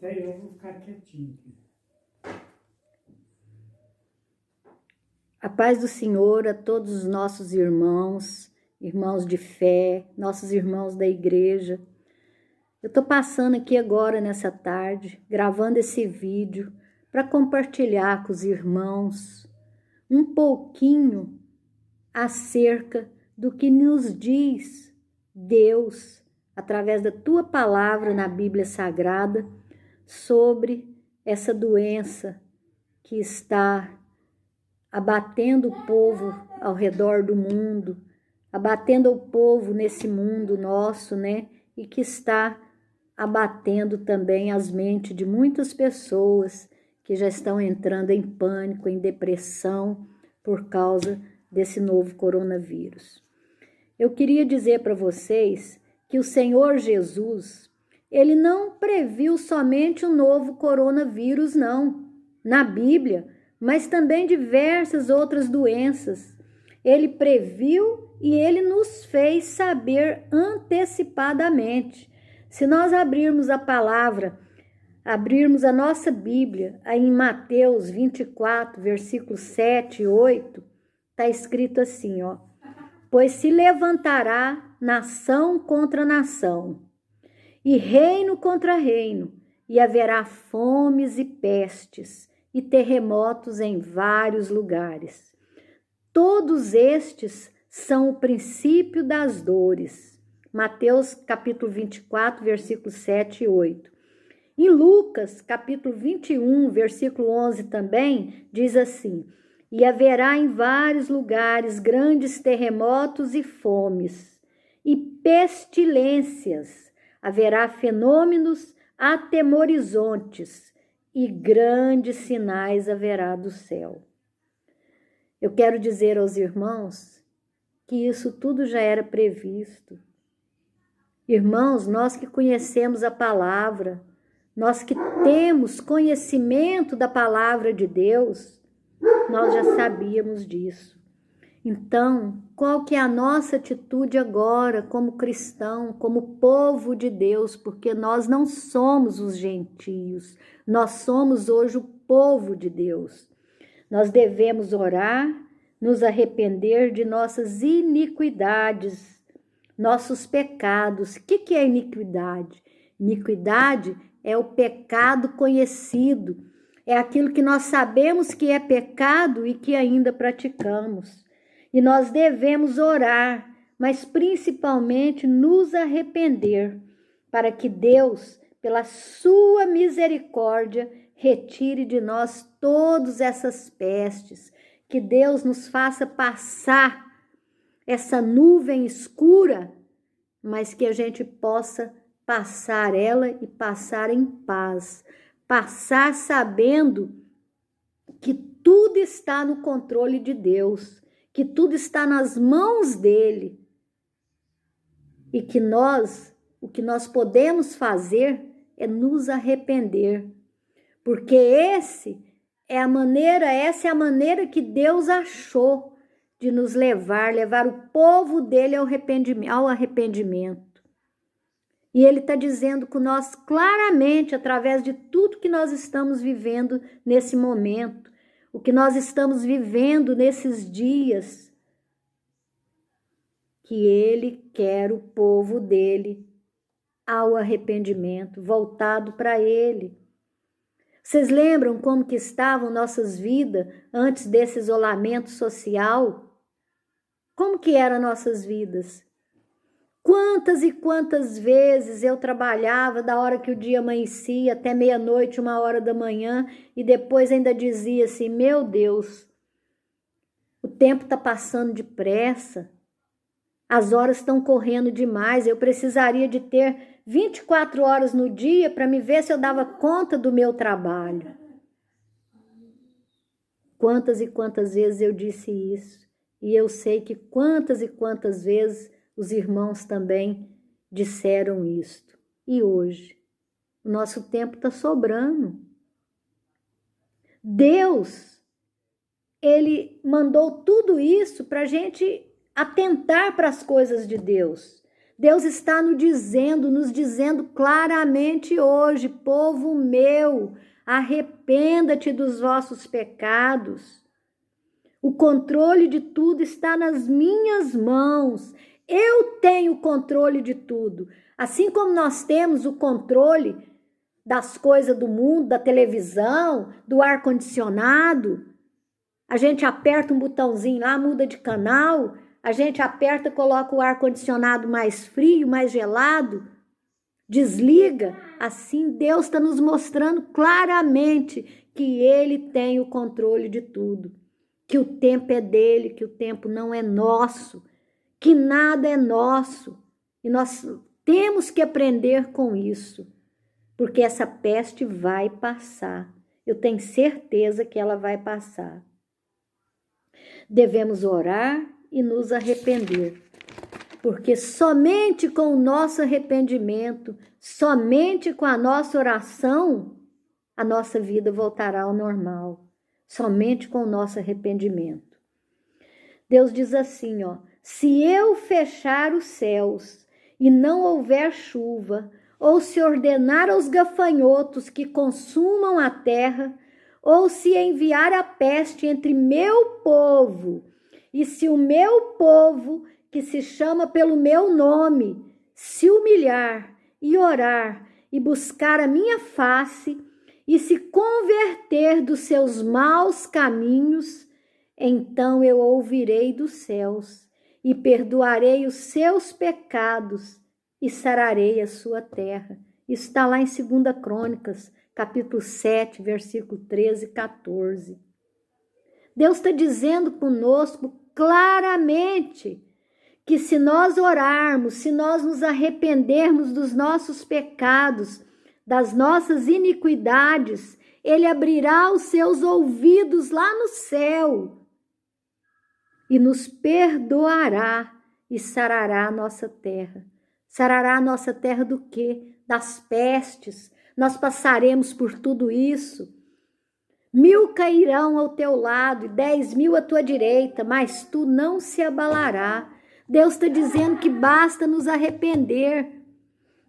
Até eu vou ficar quietinho. A paz do Senhor a todos os nossos irmãos, irmãos de fé, nossos irmãos da igreja. Eu estou passando aqui agora nessa tarde, gravando esse vídeo para compartilhar com os irmãos um pouquinho acerca do que nos diz Deus, através da tua palavra na Bíblia Sagrada, sobre essa doença que está abatendo o povo ao redor do mundo, abatendo o povo nesse mundo nosso, né? E que está abatendo também as mentes de muitas pessoas que já estão entrando em pânico, em depressão, por causa desse novo coronavírus. Eu queria dizer para vocês que o Senhor Jesus, ele não previu somente o novo coronavírus, não, na Bíblia, mas também diversas outras doenças. Ele previu e ele nos fez saber antecipadamente. Se nós abrirmos a palavra, abrirmos a nossa Bíblia, aí em Mateus 24, versículos 7 e 8, está escrito assim, ó: pois se levantará nação contra nação, e reino contra reino, e haverá fomes e pestes, e terremotos em vários lugares. Todos estes são o princípio das dores. Mateus capítulo 24, versículos 7 e 8. Em Lucas capítulo 21, versículo 11 também, diz assim: e haverá em vários lugares grandes terremotos e fomes, e pestilências, haverá fenômenos atemorizantes, e grandes sinais haverá do céu. Eu quero dizer aos irmãos que isso tudo já era previsto. Irmãos, nós que conhecemos a palavra, nós que temos conhecimento da palavra de Deus, nós já sabíamos disso. Então, qual que é a nossa atitude agora como cristão, como povo de Deus? Porque nós não somos os gentios, nós somos hoje o povo de Deus. Nós devemos orar, nos arrepender de nossas iniquidades, nossos pecados. O que é iniquidade? Iniquidade é o pecado conhecido, é aquilo que nós sabemos que é pecado e que ainda praticamos. E nós devemos orar, mas principalmente nos arrepender, para que Deus, pela sua misericórdia, retire de nós todas essas pestes, que Deus nos faça passar essa nuvem escura, mas que a gente possa passar ela e passar em paz, passar sabendo que tudo está no controle de Deus, que tudo está nas mãos dele, e que o que nós podemos fazer é nos arrepender, porque essa é a maneira que Deus achou de nos levar o povo dele ao arrependimento. E ele está dizendo com nós claramente, através de tudo que nós estamos vivendo nesse momento, o que nós estamos vivendo nesses dias, que ele quer o povo dele ao arrependimento, voltado para ele. Vocês lembram como que estavam nossas vidas antes desse isolamento social? Como que eram nossas vidas? Quantas e quantas vezes eu trabalhava da hora que o dia amanhecia até meia-noite, 1h da manhã, e depois ainda dizia assim: meu Deus, o tempo está passando depressa, as horas estão correndo demais, eu precisaria de ter 24 horas no dia para me ver se eu dava conta do meu trabalho. Quantas e quantas vezes eu disse isso, e eu sei que quantas e quantas vezes os irmãos também disseram isto. E hoje, o nosso tempo está sobrando. Deus, ele mandou tudo isso para a gente atentar para as coisas de Deus, Deus está nos dizendo claramente hoje, povo meu, arrependa-te dos vossos pecados. O controle de tudo está nas minhas mãos. Eu tenho o controle de tudo. Assim como nós temos o controle das coisas do mundo, da televisão, do ar-condicionado, a gente aperta um botãozinho lá, muda de canal, a gente aperta, coloca o ar-condicionado mais frio, mais gelado, desliga. Assim Deus está nos mostrando claramente que Ele tem o controle de tudo, que o tempo é dele, que o tempo não é nosso, que nada é nosso. E nós temos que aprender com isso, porque essa peste vai passar. Eu tenho certeza que ela vai passar. Devemos orar e nos arrepender, porque somente com o nosso arrependimento, somente com a nossa oração, a nossa vida voltará ao normal, somente com o nosso arrependimento. Deus diz assim, ó: se eu fechar os céus e não houver chuva, ou se ordenar aos gafanhotos que consumam a terra, ou se enviar a peste entre meu povo, e se o meu povo, que se chama pelo meu nome, se humilhar e orar e buscar a minha face e se converter dos seus maus caminhos, então eu ouvirei dos céus e perdoarei os seus pecados e sararei a sua terra. Isso está lá em 2 Crônicas, capítulo 7, versículo 13 e 14. Deus está dizendo conosco claramente que se nós orarmos, se nós nos arrependermos dos nossos pecados, das nossas iniquidades, Ele abrirá os seus ouvidos lá no céu e nos perdoará e sarará a nossa terra. Sarará a nossa terra do quê? Das pestes. Nós passaremos por tudo isso. 1000 cairão ao teu lado e 10.000 à tua direita, mas tu não se abalará. Deus está dizendo que basta nos arrepender.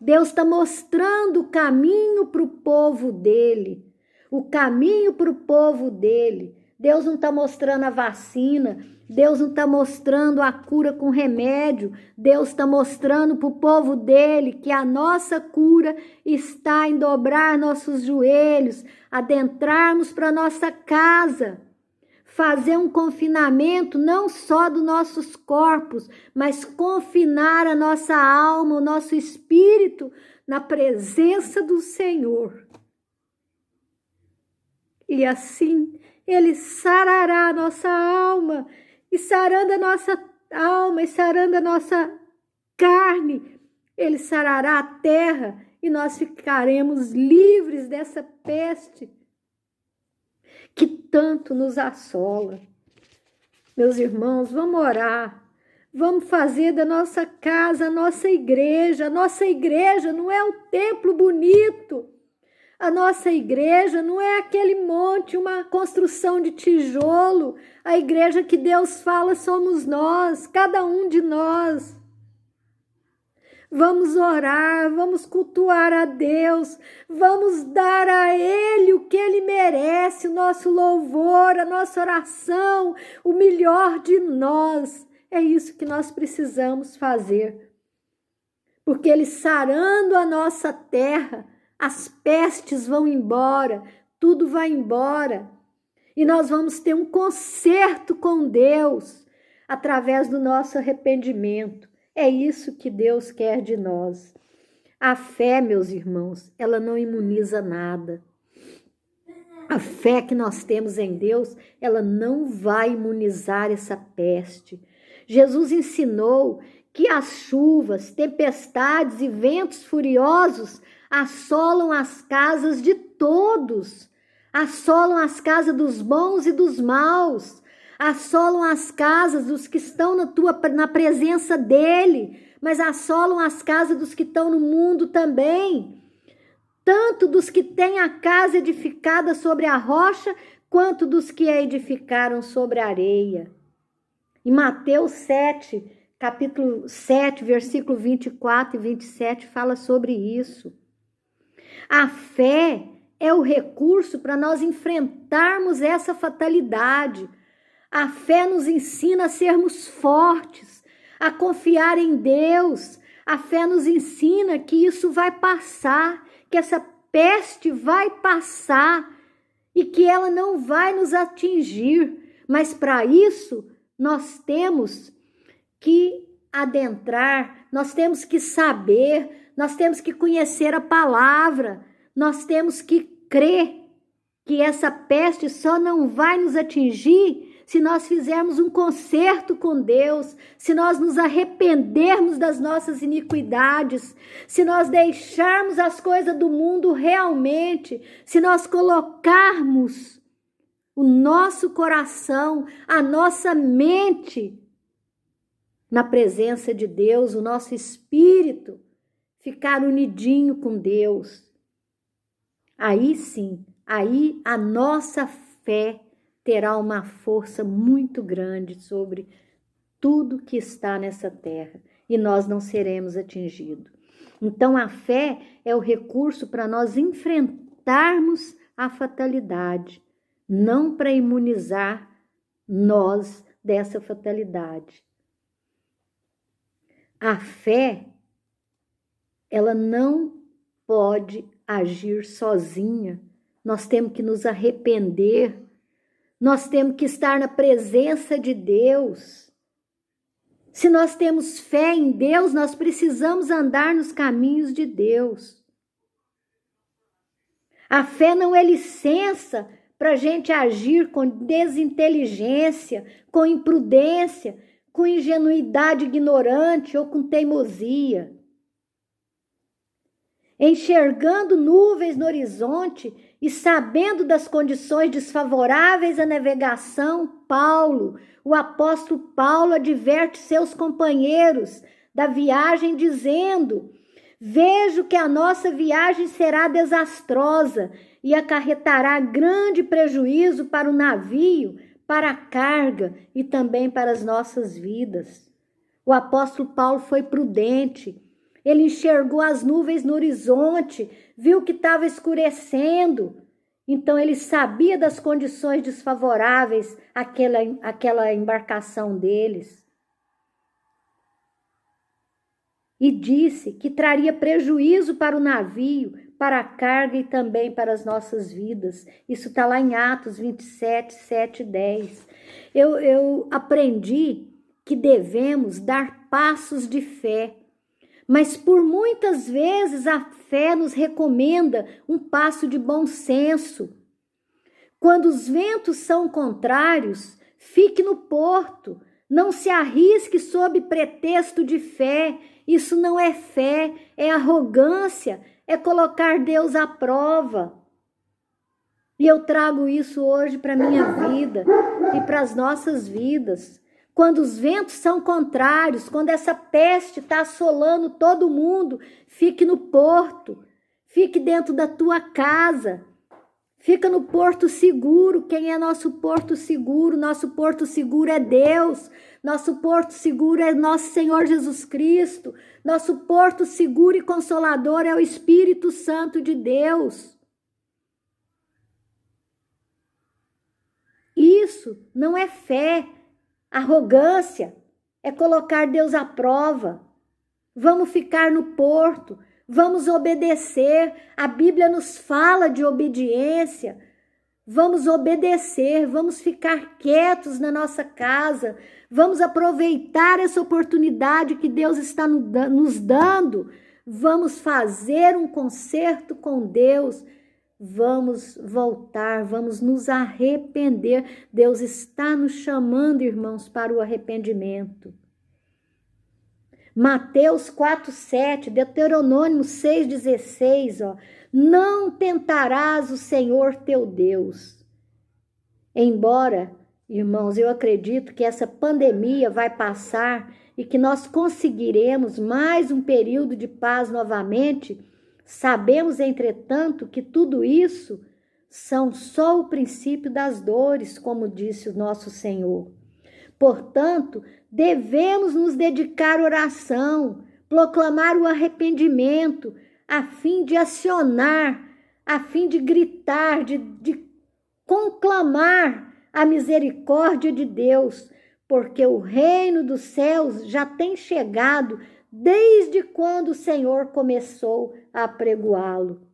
Deus está mostrando o caminho para o povo dele. O caminho para o povo dele. Deus não está mostrando a vacina. Deus não está mostrando a cura com remédio. Deus está mostrando para o povo dele que a nossa cura está em dobrar nossos joelhos, adentrarmos para nossa casa, fazer um confinamento não só dos nossos corpos, mas confinar a nossa alma, o nosso espírito na presença do Senhor. E assim Ele sarará a nossa alma, e sarando a nossa alma, e sarando a nossa carne, Ele sarará a terra, e nós ficaremos livres dessa peste que tanto nos assola. Meus irmãos, vamos orar, vamos fazer da nossa casa a nossa igreja. A nossa igreja não é um templo bonito, a nossa igreja não é aquele monte, uma construção de tijolo. A igreja que Deus fala somos nós, cada um de nós. Vamos orar, vamos cultuar a Deus, vamos dar a Ele o que Ele merece, o nosso louvor, a nossa oração, o melhor de nós. É isso que nós precisamos fazer. Porque Ele sarando a nossa terra, as pestes vão embora, tudo vai embora. E nós vamos ter um concerto com Deus através do nosso arrependimento. É isso que Deus quer de nós. A fé, meus irmãos, ela não imuniza nada. A fé que nós temos em Deus, ela não vai imunizar essa peste. Jesus ensinou que as chuvas, tempestades e ventos furiosos assolam as casas de todos, assolam as casas dos bons e dos maus, assolam as casas dos que estão na presença dele, mas assolam as casas dos que estão no mundo também, tanto dos que têm a casa edificada sobre a rocha, quanto dos que a edificaram sobre a areia. Em Mateus 7, capítulo 7, versículo 24 e 27, fala sobre isso. A fé é o recurso para nós enfrentarmos essa fatalidade. A fé nos ensina a sermos fortes, a confiar em Deus. A fé nos ensina que isso vai passar, que essa peste vai passar e que ela não vai nos atingir. Mas para isso, nós temos que adentrar, nós temos que saber, nós temos que conhecer a palavra, nós temos que crer que essa peste só não vai nos atingir se nós fizermos um concerto com Deus, se nós nos arrependermos das nossas iniquidades, se nós deixarmos as coisas do mundo realmente, se nós colocarmos o nosso coração, a nossa mente na presença de Deus, o nosso espírito ficar unidinho com Deus. Aí sim, aí a nossa fé terá uma força muito grande sobre tudo que está nessa terra e nós não seremos atingidos. Então a fé é o recurso para nós enfrentarmos a fatalidade, não para imunizar nós dessa fatalidade. A fé, ela não pode agir sozinha. Nós temos que nos arrepender. Nós temos que estar na presença de Deus. Se nós temos fé em Deus, nós precisamos andar nos caminhos de Deus. A fé não é licença para a gente agir com desinteligência, com imprudência, com ingenuidade ignorante ou com teimosia. Enxergando nuvens no horizonte e sabendo das condições desfavoráveis à navegação, o apóstolo Paulo adverte seus companheiros da viagem dizendo: vejo que a nossa viagem será desastrosa e acarretará grande prejuízo para o navio, para a carga e também para as nossas vidas. O apóstolo Paulo foi prudente. Ele enxergou as nuvens no horizonte, viu que estava escurecendo. Então ele sabia das condições desfavoráveis àquela embarcação deles. E disse que traria prejuízo para o navio, para a carga e também para as nossas vidas. Isso está lá em Atos 27, 7 e 10. Eu aprendi que devemos dar passos de fé. Mas por muitas vezes a fé nos recomenda um passo de bom senso. Quando os ventos são contrários, fique no porto. Não se arrisque sob pretexto de fé. Isso não é fé, é arrogância, é colocar Deus à prova. E eu trago isso hoje para a minha vida e para as nossas vidas. Quando os ventos são contrários, quando essa peste está assolando todo mundo, fique no porto, fique dentro da tua casa, fica no porto seguro. Quem é nosso porto seguro? Nosso porto seguro é Deus, nosso porto seguro é nosso Senhor Jesus Cristo, nosso porto seguro e consolador é o Espírito Santo de Deus. Isso não é fé. Arrogância é colocar Deus à prova. Vamos ficar no porto, vamos obedecer. A Bíblia nos fala de obediência. Vamos obedecer, vamos ficar quietos na nossa casa. Vamos aproveitar essa oportunidade que Deus está nos dando. Vamos fazer um concerto com Deus. Vamos voltar, vamos nos arrepender. Deus está nos chamando, irmãos, para o arrependimento. Mateus 4:7, Deuteronômio 6:16, não tentarás o Senhor teu Deus. Embora, irmãos, eu acredito que essa pandemia vai passar e que nós conseguiremos mais um período de paz novamente, sabemos, entretanto, que tudo isso são só o princípio das dores, como disse o nosso Senhor. Portanto, devemos nos dedicar à oração, proclamar o arrependimento, a fim de acionar, a fim de gritar, de conclamar a misericórdia de Deus, porque o reino dos céus já tem chegado desde quando o Senhor começou a apregoá-lo.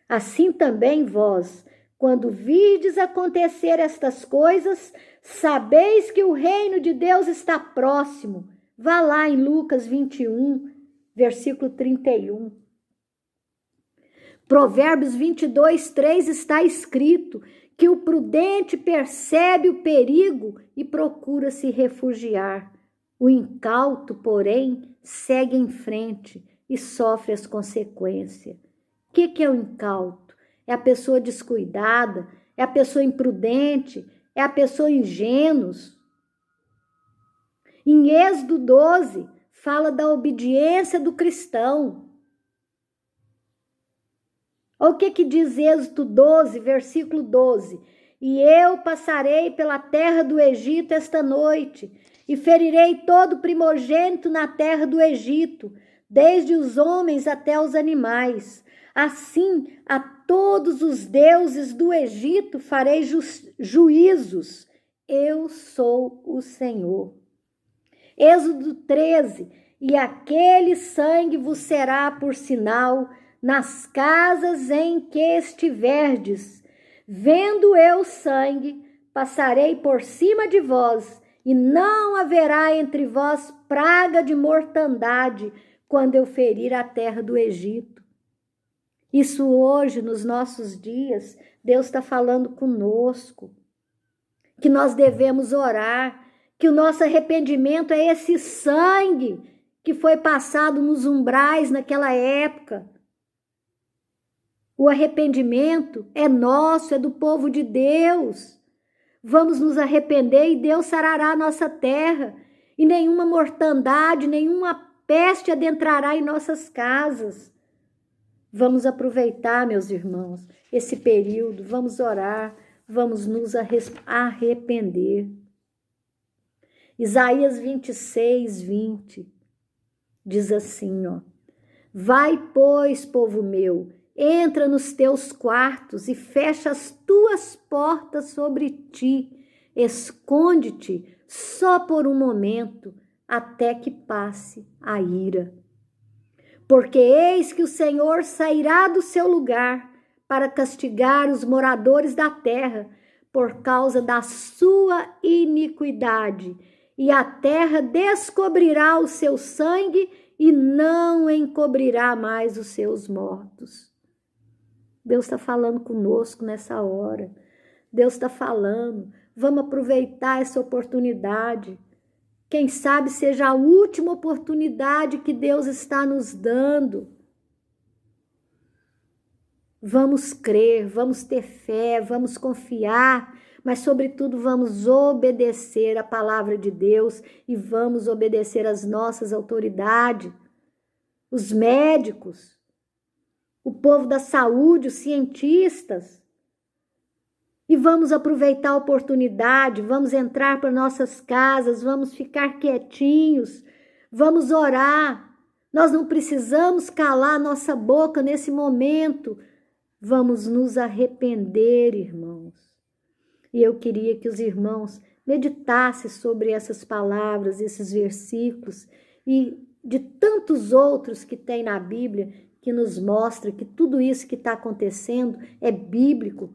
Assim também vós, quando virdes acontecer estas coisas, sabeis que o reino de Deus está próximo. Vá lá em Lucas 21, versículo 31. Provérbios 22, 3 está escrito que o prudente percebe o perigo e procura se refugiar. O incauto, porém, segue em frente e sofre as consequências. O que é o incauto? É a pessoa descuidada, é a pessoa imprudente, é a pessoa ingênua. Em Êxodo 12, fala da obediência do cristão. Olha o que diz Êxodo 12, versículo 12. E eu passarei pela terra do Egito esta noite, e ferirei todo primogênito na terra do Egito, desde os homens até os animais. Assim, a todos os deuses do Egito farei juízos. Eu sou o Senhor. Êxodo 13. E aquele sangue vos será por sinal nas casas em que estiverdes. Vendo eu sangue, passarei por cima de vós, e não haverá entre vós praga de mortandade, quando eu ferir a terra do Egito. Isso hoje, nos nossos dias, Deus está falando conosco, que nós devemos orar, que o nosso arrependimento é esse sangue que foi passado nos umbrais naquela época. O arrependimento é nosso, é do povo de Deus. Vamos nos arrepender e Deus sarará a nossa terra, e nenhuma mortandade, nenhuma peste adentrará em nossas casas. Vamos aproveitar, meus irmãos, esse período, vamos orar, vamos nos arrepender. Isaías 26, 20, diz assim, ó: Vai, pois, povo meu, entra nos teus quartos e fecha as tuas portas sobre ti, esconde-te só por um momento, até que passe a ira. Porque eis que o Senhor sairá do seu lugar para castigar os moradores da terra por causa da sua iniquidade, e a terra descobrirá o seu sangue e não encobrirá mais os seus mortos. Deus está falando conosco nessa hora. Deus está falando, vamos aproveitar essa oportunidade. Quem sabe seja a última oportunidade que Deus está nos dando. Vamos crer, vamos ter fé, vamos confiar, mas sobretudo vamos obedecer a palavra de Deus e vamos obedecer às nossas autoridades, os médicos, o povo da saúde, os cientistas. E vamos aproveitar a oportunidade, vamos entrar para nossas casas, vamos ficar quietinhos, vamos orar. Nós não precisamos calar nossa boca nesse momento. Vamos nos arrepender, irmãos. E eu queria que os irmãos meditassem sobre essas palavras, esses versículos e de tantos outros que tem na Bíblia que nos mostra que tudo isso que está acontecendo é bíblico.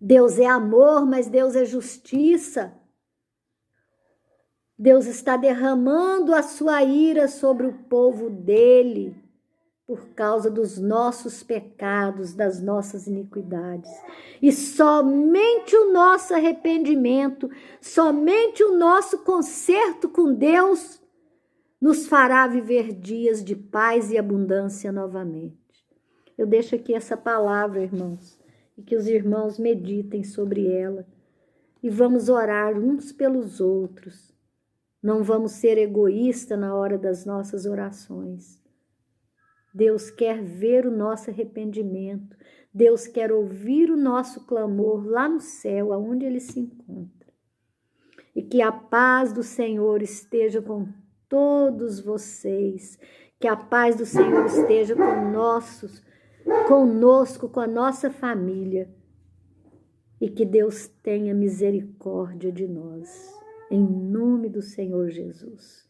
Deus é amor, mas Deus é justiça. Deus está derramando a sua ira sobre o povo dele por causa dos nossos pecados, das nossas iniquidades. E somente o nosso arrependimento, somente o nosso conserto com Deus nos fará viver dias de paz e abundância novamente. Eu deixo aqui essa palavra, irmãos, e que os irmãos meditem sobre ela. E vamos orar uns pelos outros. Não vamos ser egoístas na hora das nossas orações. Deus quer ver o nosso arrependimento. Deus quer ouvir o nosso clamor lá no céu, aonde ele se encontra. e que a paz do Senhor esteja com todos vocês, que a paz do Senhor esteja conosco, com a nossa família, e que Deus tenha misericórdia de nós, em nome do Senhor Jesus.